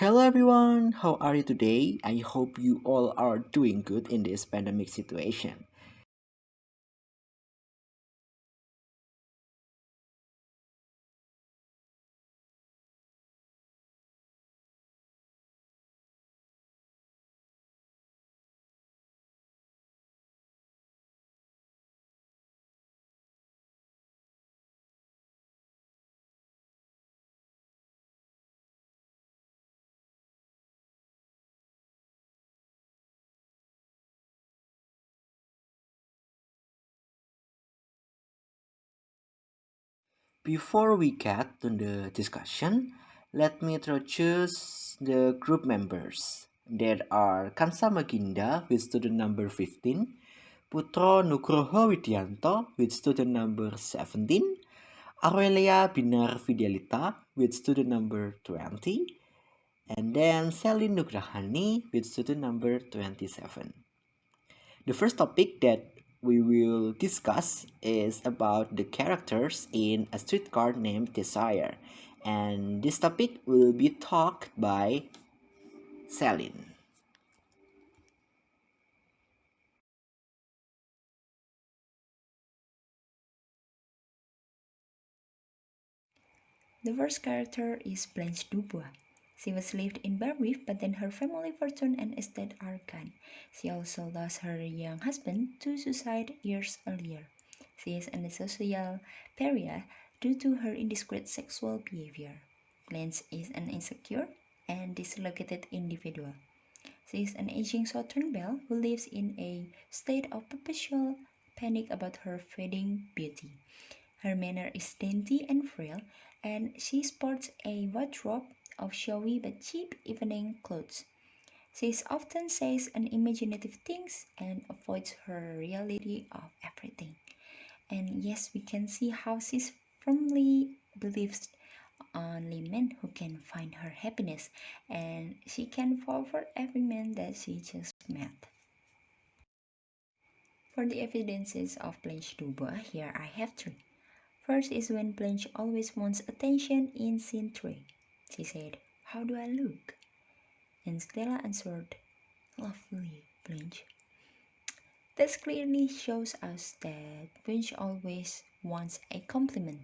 Hello everyone, how are you today? I hope you all are doing good in this pandemic situation. Before we get to the discussion, let me introduce the group members. There are Kansa Maginda with student number 15, Putro Nugroho Widianto with student number 17, Aurelia Binar Fidelita with student number 20, and then Selin Nugrahani with student number 27. The first topic that we will discuss is about the characters in A Streetcar Named Desire, and this topic will be talked by Celine. The first character is Blanche Dubois. She was lived in Berwick, but then her family fortune and estate are gone. She also lost her young husband to suicide years earlier. She is an social pariah due to her indiscreet sexual behavior. Blanche is an insecure and dislocated individual. She is an aging Southern belle who lives in a state of perpetual panic about her fading beauty. Her manner is dainty and frail, and she sports a wardrobe of showy but cheap evening clothes. She often says unimaginative things and avoids her reality of everything. And yes, we can see how she firmly believes only men who can find her happiness, and she can fall for every man that she just met. For the evidences of Blanche Dubois, here I have three. First is when Blanche always wants attention in scene 3. She said, "How do I look?" And Stella answered, "Lovely, Blanche." This clearly shows us that Blanche always wants a compliment.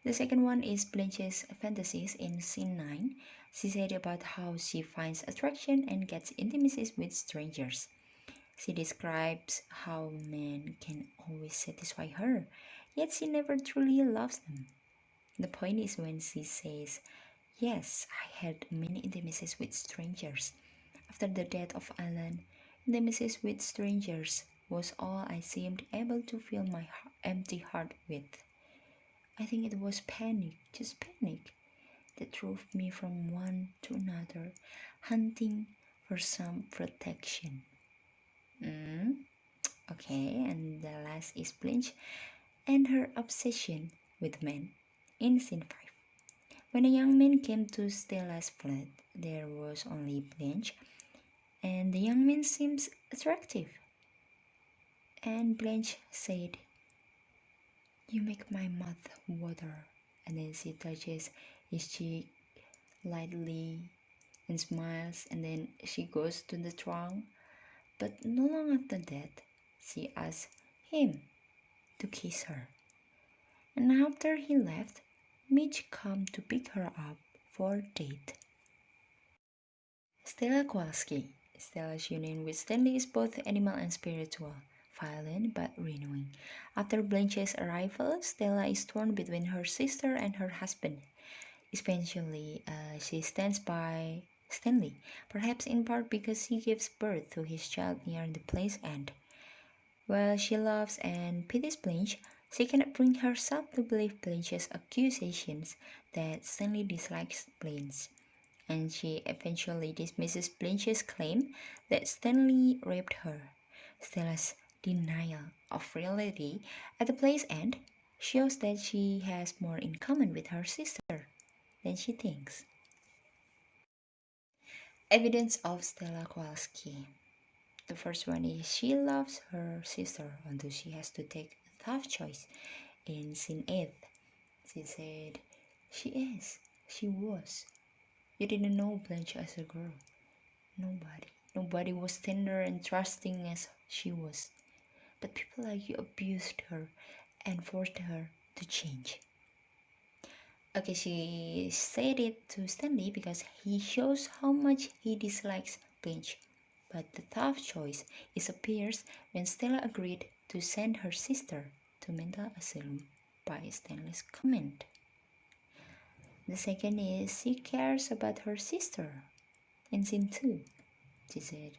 The second one is Blanche's fantasies in scene 9. She said about how she finds attraction and gets intimacies with strangers. She describes how men can always satisfy her, yet she never truly loves them. The point is when she says, "Yes, I had many intimacies with strangers. After the death of Alan, intimacies with strangers was all I seemed able to fill my empty heart with. I think it was panic, just panic, that drove me from one to another, hunting for some protection." Mm, okay, and the last is Blanche and her obsession with men in scene 5. When a young man came to Stella's flat, there was only Blanche, and the young man seems attractive. And Blanche said, "You make my mouth water." And then she touches his cheek lightly and smiles, and then she goes to the trunk. But no long after that, she asks him to kiss her. And after he left, Mitch come to pick her up for date. Stella Kowalski. Stella's union with Stanley is both animal and spiritual, violent but renewing. After Blanche's arrival, Stella is torn between her sister and her husband. Eventually, she stands by Stanley, perhaps in part because he gives birth to his child near the play's end. While she loves and pities Blanche, she cannot bring herself to believe Blanche's accusations that Stanley dislikes Blanche, and she eventually dismisses Blanche's claim that Stanley raped her. Stella's denial of reality at the play's end shows that she has more in common with her sister than she thinks. Evidence of Stella Kowalski. The first one is she loves her sister, although she has to take a tough choice. In scene 8, she said, "She is, she was." You didn't know Blanche as a girl. Nobody. Nobody was tender and trusting as she was. But people like you abused her and forced her to change. Okay, she said it to Stanley because he shows how much he dislikes Blanche. But the tough choice is appears when Stella agreed to send her sister to mental asylum by Stanley's comment. The second is she cares about her sister. In scene 2, she said,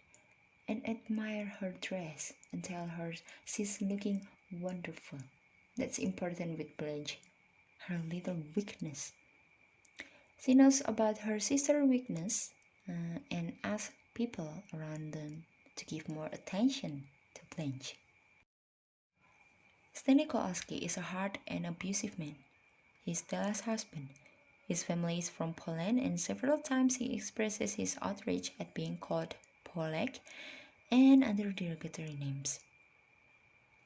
and admire her dress and tell her she's looking wonderful. That's important with Blanche, her little weakness. She knows about her sister's weakness and asks people around them to give more attention to Blanche. Stanley Kowalski is a hard and abusive man. He's Stella's husband. His family is from Poland, and several times he expresses his outrage at being called Polak and other derogatory names.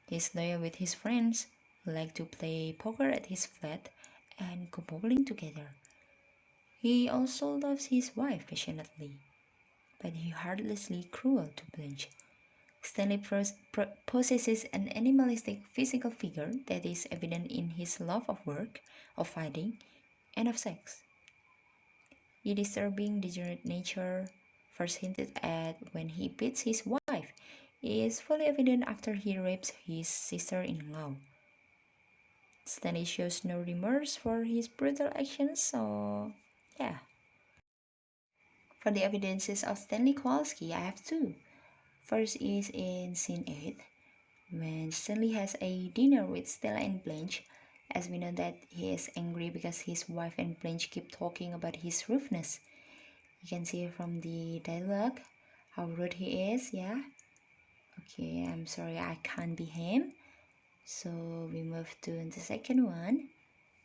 He's loyal with his friends, who like to play poker at his flat and go bowling together. He also loves his wife passionately, but he heartlessly cruel to Blanche. Stanley possesses an animalistic physical figure that is evident in his love of work, of fighting, and of sex. His disturbing, degenerate nature, first hinted at when he beats his wife, is fully evident after he rapes his sister-in-law. Stanley shows no remorse for his brutal actions, so yeah. For the evidences of Stanley Kowalski, I have two. First is in scene 8, when Stanley has a dinner with Stella and Blanche, as we know that he is angry because his wife and Blanche keep talking about his rudeness. You can see from the dialogue how rude he is, yeah? Okay, I'm sorry I can't be him. So we move to the second one,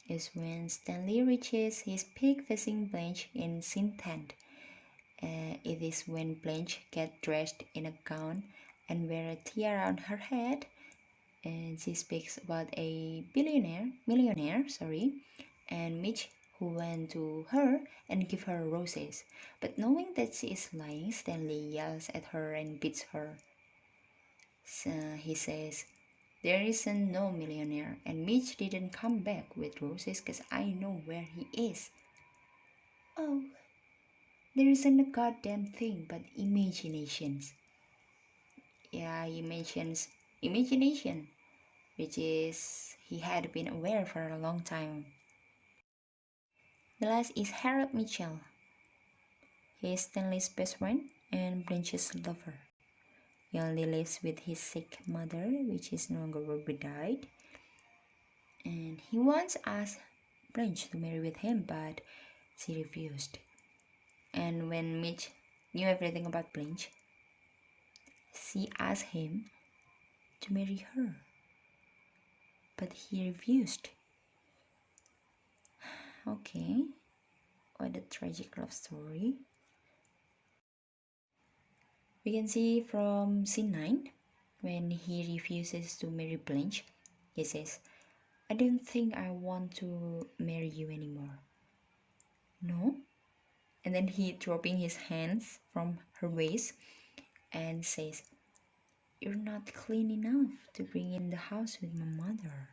is when Stanley reaches his peak facing Blanche in scene 10. It is when Blanche gets dressed in a gown and wear a tiara on her head, and she speaks about a millionaire, and Mitch who went to her and give her roses. But knowing that she is lying, Stanley yells at her and beats her. So he says, "There isn't no millionaire, and Mitch didn't come back with roses because I know where he is." Oh, there isn't a goddamn thing but imaginations. Yeah, he mentions imagination, which is he had been aware for a long time. The last is Harold Mitchell. He is Stanley's best friend and Blanche's lover. He only lives with his sick mother, which is no longer will be died. And he once asked Blanche to marry with him, but she refused. And when Mitch knew everything about Blanche, she asked him to marry her, but he refused. Okay, what a tragic love story. We can see from scene 9, when he refuses to marry Blanche, he says, "I don't think I want to marry you anymore." No? And then he dropping his hands from her waist and says, "You're not clean enough to bring in the house with my mother."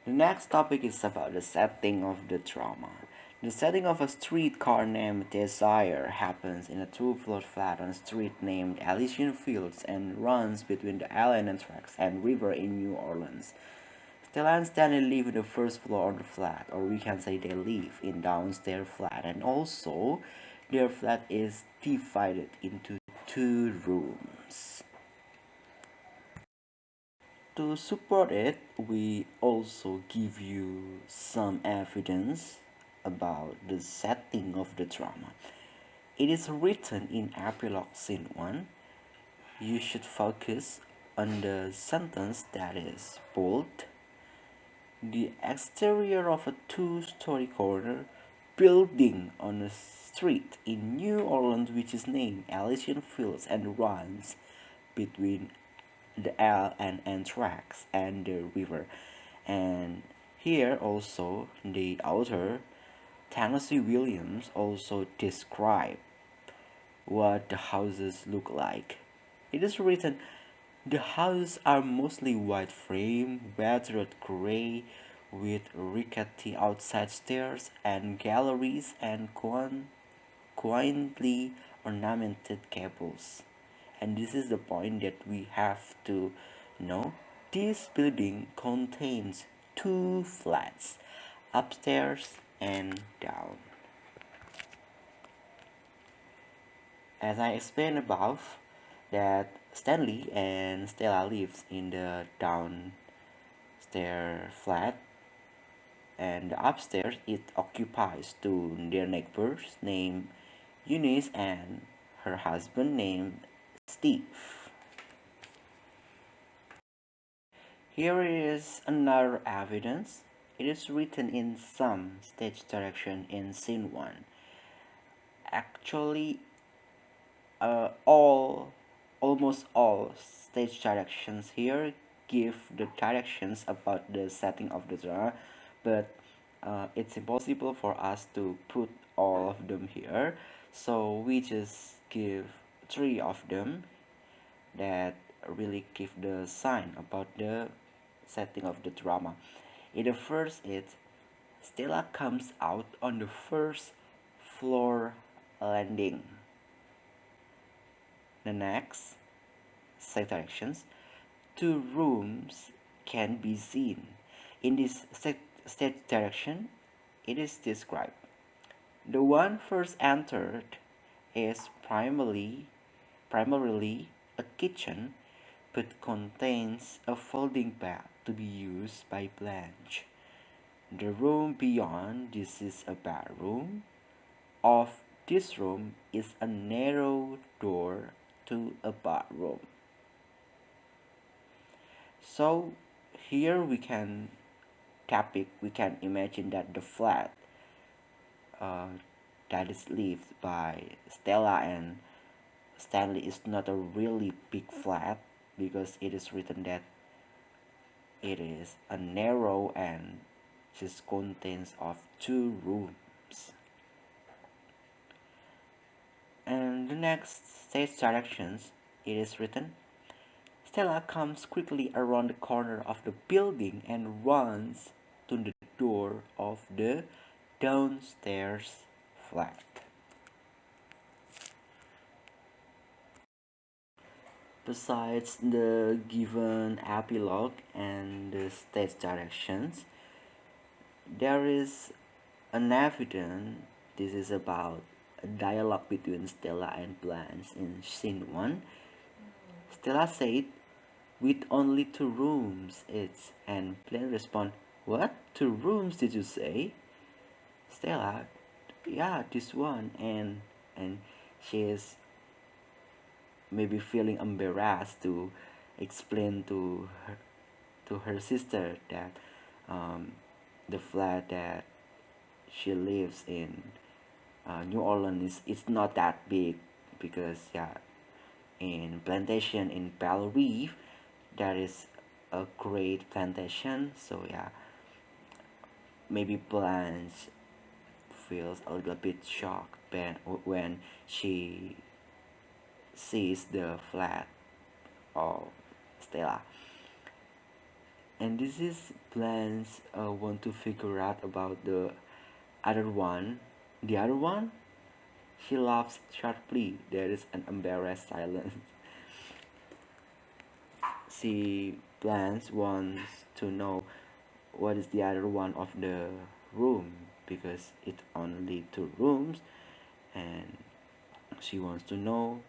The next topic is about the setting of the drama. The setting of A Streetcar Named Desire happens in a two-floor flat on a street named Elysian Fields and runs between the island and tracks and river in New Orleans. Stella and Stanley live in the first floor of the flat, or we can say they live in downstairs flat, and also their flat is divided into two rooms. To support it, we also give you some evidence about the setting of the drama. It is written in epilogue scene 1. You should focus on the sentence that is bold. The exterior of a two-story corner building on a street in New Orleans which is named Elysian Fields and runs between the L and anthrax and the river. And here also the author Tennessee Williams also described what the houses look like. It is written, the houses are mostly white frame, weathered gray, with rickety outside stairs and galleries and quaintly ornamented gables. And this is the point that we have to know. This building contains two flats, upstairs and down. As I explained above, that Stanley and Stella lives in the downstairs flat, and the upstairs it occupies to their neighbors named Eunice and her husband named Steve. Here is another evidence. It is written in some stage direction in scene 1. Actually, all almost all stage directions here give the directions about the setting of the drama, but it's impossible for us to put all of them here, so we just give three of them that really give the sign about the setting of the drama. In the first, it Stella comes out on the first floor landing. The next set directions, two rooms can be seen. In this set direction, it is described. The one first entered is primarily a kitchen, but contains a folding bed to be used by Blanche. The room beyond this is a bedroom. Of this room is a narrow door to a bathroom. So here we can imagine that the flat uh, that is lived by Stella and Stanley is not a really big flat, because it is written that it is a narrow and just contains of two rooms. And the next stage directions, it is written, Stella comes quickly around the corner of the building and runs to the door of the downstairs flat. Besides the given epilogue and the stage directions, there is an evidence. This is about a dialogue between Stella and Blanche in scene 1. Stella said, with only two rooms, it's, and Blanche respond, what? Two rooms did you say? Stella, yeah, this one, and she is maybe feeling embarrassed to explain to her sister that um, the flat that she lives in New Orleans is it's not that big, because yeah, in plantation in Belle Reef there is a great plantation, so yeah, maybe Blanche feels a little bit shocked when she sees the flat of Stella. And this is Blanche want to figure out about the other one. The other one? She laughs sharply. There is an embarrassed silence. She Blanche wants to know what is the other one of the room, because it's only two rooms, and she wants to know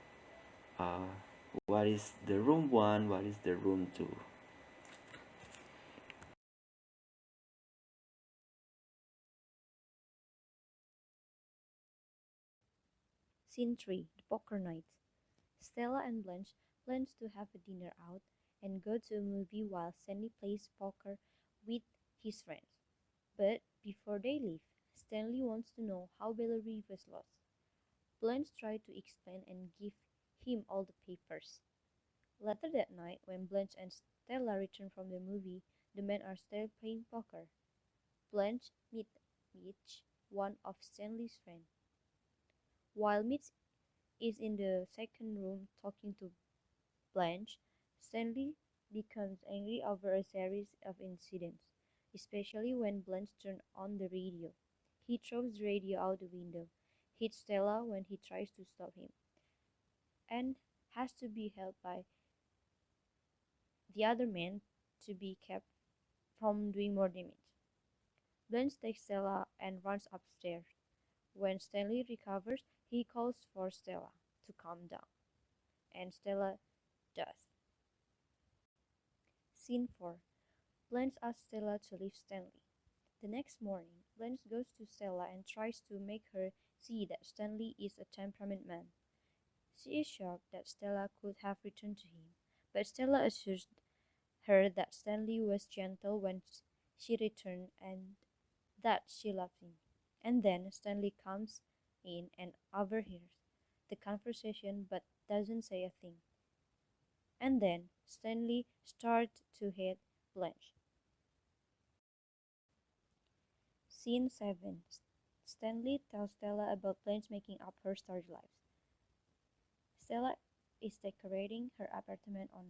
uh, what is the room one, what is the room two. Scene 3, The Poker Night. Stella and Blanche plan to have a dinner out and go to a movie while Stanley plays poker with his friends. But before they leave, Stanley wants to know how Valerie was lost. Blanche tries to explain and give him all the papers. Later that night, when Blanche and Stella return from the movie, the men are still playing poker. Blanche meets Mitch, one of Stanley's friends. While Mitch is in the second room talking to Blanche, Stanley becomes angry over a series of incidents, especially when Blanche turns on the radio. He throws the radio out the window, hits Stella when he tries to stop him, and has to be held by the other men to be kept from doing more damage. Blanche takes Stella and runs upstairs. When Stanley recovers, he calls for Stella to calm down, and Stella does. Scene 4. Blanche asks Stella to leave Stanley. The next morning, Blanche goes to Stella and tries to make her see that Stanley is a temperament man. She is shocked that Stella could have returned to him, but Stella assures her that Stanley was gentle when she returned and that she loved him. And then Stanley comes in and overhears the conversation but doesn't say a thing. And then Stanley starts to hate Blanche. Scene 7. Stanley tells Stella about Blanche making up her story lives. Stella is decorating her apartment on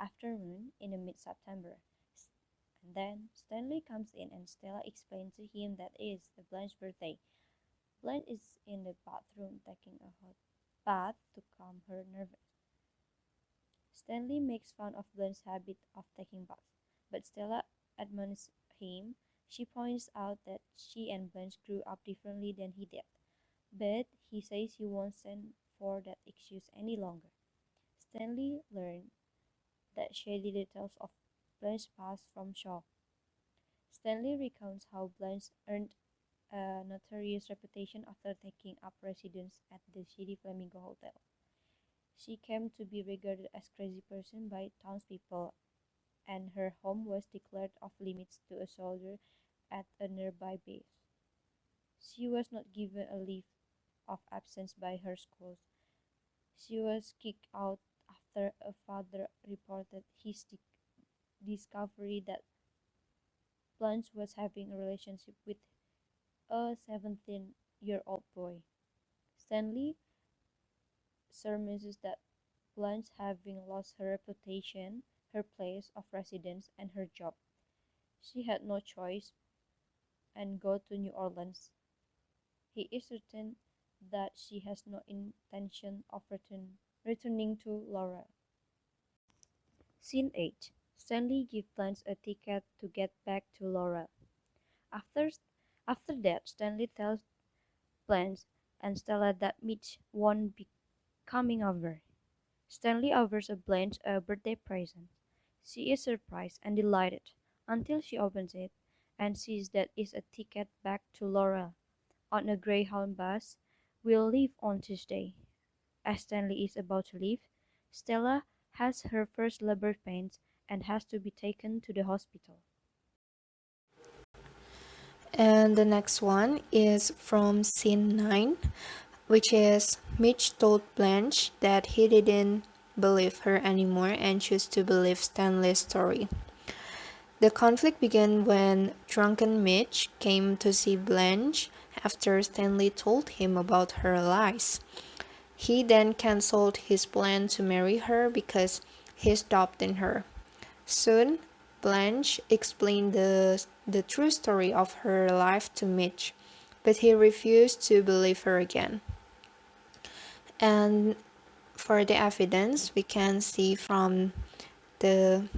afternoon in the mid-September. And then Stanley comes in and Stella explains to him that it is Blanche's birthday. Blanche is in the bathroom taking a hot bath to calm her nerves. Stanley makes fun of Blanche's habit of taking baths, but Stella admonishes him. She points out that she and Blanche grew up differently than he did, but he says he won't stand for that excuse any longer. Stanley learned that shady details of Blanche's past from Shaw. Stanley recounts how Blanche earned a notorious reputation after taking up residence at the shady Flamingo Hotel. She came to be regarded as a crazy person by townspeople, and her home was declared off limits to a soldier at a nearby base. She was not given a leave of absence by her schools. She was kicked out after a father reported his discovery that Blanche was having a relationship with a 17-year-old boy. Stanley surmises that Blanche, having lost her reputation, her place of residence, and her job, she had no choice and go to New Orleans. He is certain that she has no intention of returning to Laurel. Scene 8. Stanley gives Blanche a ticket to get back to Laurel. After, after that, Stanley tells Blanche and Stella that Mitch won't be coming over. Stanley offers Blanche a birthday present. She is surprised and delighted until she opens it and sees that it's a ticket back to Laurel on a Greyhound bus. Will leave on Tuesday. As Stanley is about to leave, Stella has her first labor pains and has to be taken to the hospital. And the next one is from scene 9, which is Mitch told Blanche that he didn't believe her anymore and chose to believe Stanley's story. The conflict began when drunken Mitch came to see Blanche after Stanley told him about her lies. He then cancelled his plan to marry her because he stopped in her. Soon, Blanche explained the true story of her life to Mitch, but he refused to believe her again. And for the evidence, we can see from the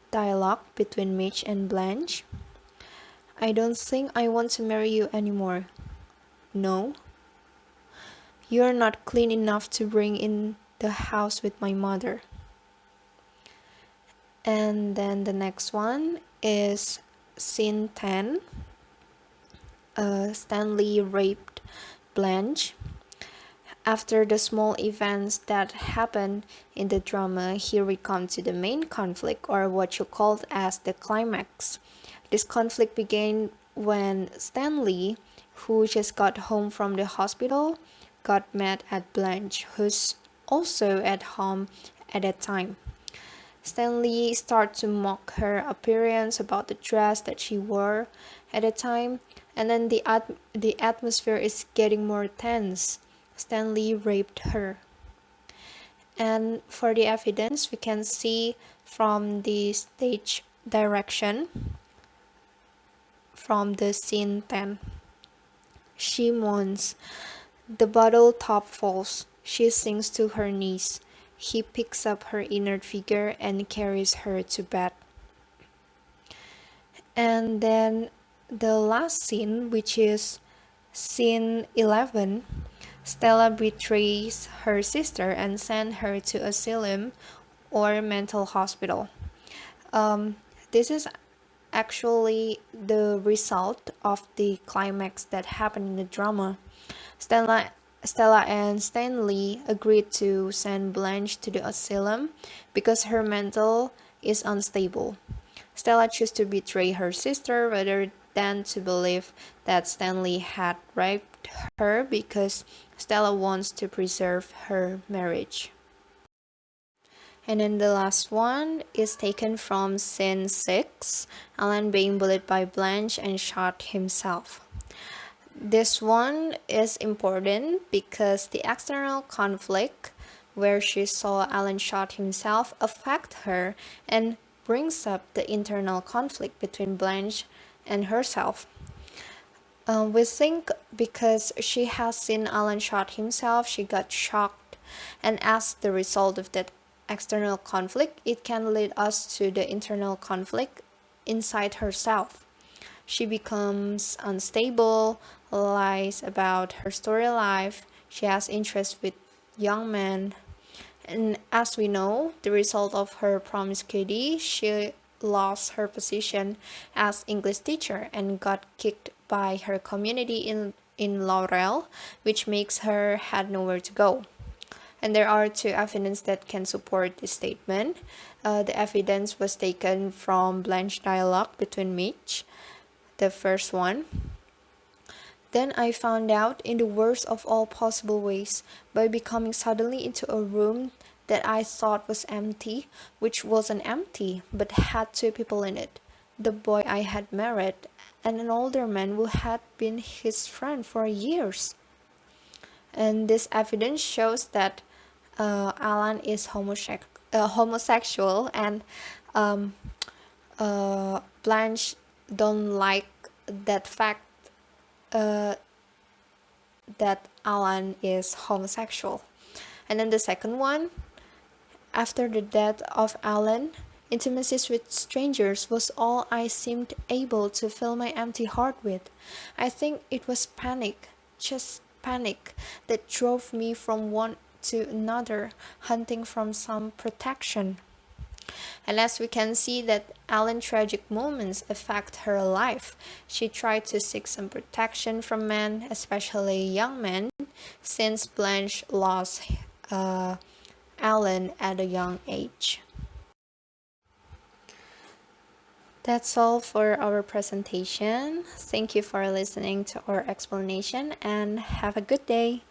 dialogue between Mitch and Blanche. I don't think I want to marry you anymore. No. You're not clean enough to bring in the house with my mother. And then the next one is scene 10. Stanley raped Blanche. After the small events that happened in the drama, here we come to the main conflict, or what you called as the climax. This conflict began when Stanley, who just got home from the hospital, got mad at Blanche, who's also at home at that time. Stanley started to mock her appearance about the dress that she wore at the time, and then the atmosphere is getting more tense. Stanley raped her. And for the evidence, we can see from the stage direction from the scene 10. She moans. The bottle top falls. She sinks to her knees. He picks up her inert figure and carries her to bed. And then the last scene, which is scene 11, Stella betrays her sister and sends her to asylum or mental hospital. This is actually the result of the climax that happened in the drama. Stella and Stanley agreed to send Blanche to the asylum because her mental is unstable. Stella chose to betray her sister rather than to believe that Stanley had raped her because Stella wants to preserve her marriage. And then the last one is taken from scene 6, Alan being bullied by Blanche and shot himself. This one is important because the external conflict where she saw Alan shot himself affect her and brings up the internal conflict between Blanche and herself. We think because she has seen Alan shot himself, she got shocked, and as the result of that external conflict, it can lead us to the internal conflict inside herself. She becomes unstable, lies about her story life, she has interest with young men, and as we know, the result of her promiscuity, she lost her position as English teacher and got kicked by her community in Laurel, which makes her had nowhere to go. And there are two evidence that can support this statement. The evidence was taken from Blanche dialogue between Mitch. The first one. Then I found out in the worst of all possible ways by becoming suddenly into a room that I thought was empty, which wasn't empty, but had two people in it. The boy I had married and an older man who had been his friend for years. And this evidence shows that Alan is homosexual and Blanche don't like that fact that Alan is homosexual. And then the second one, after the death of Alan, intimacies with strangers was all I seemed able to fill my empty heart with. I think it was panic, just panic, that drove me from one to another, hunting from some protection. And as we can see that Alan's tragic moments affect her life, she tried to seek some protection from men, especially young men, since Blanche lost Alan at a young age. That's all for our presentation. Thank you for listening to our explanation and have a good day.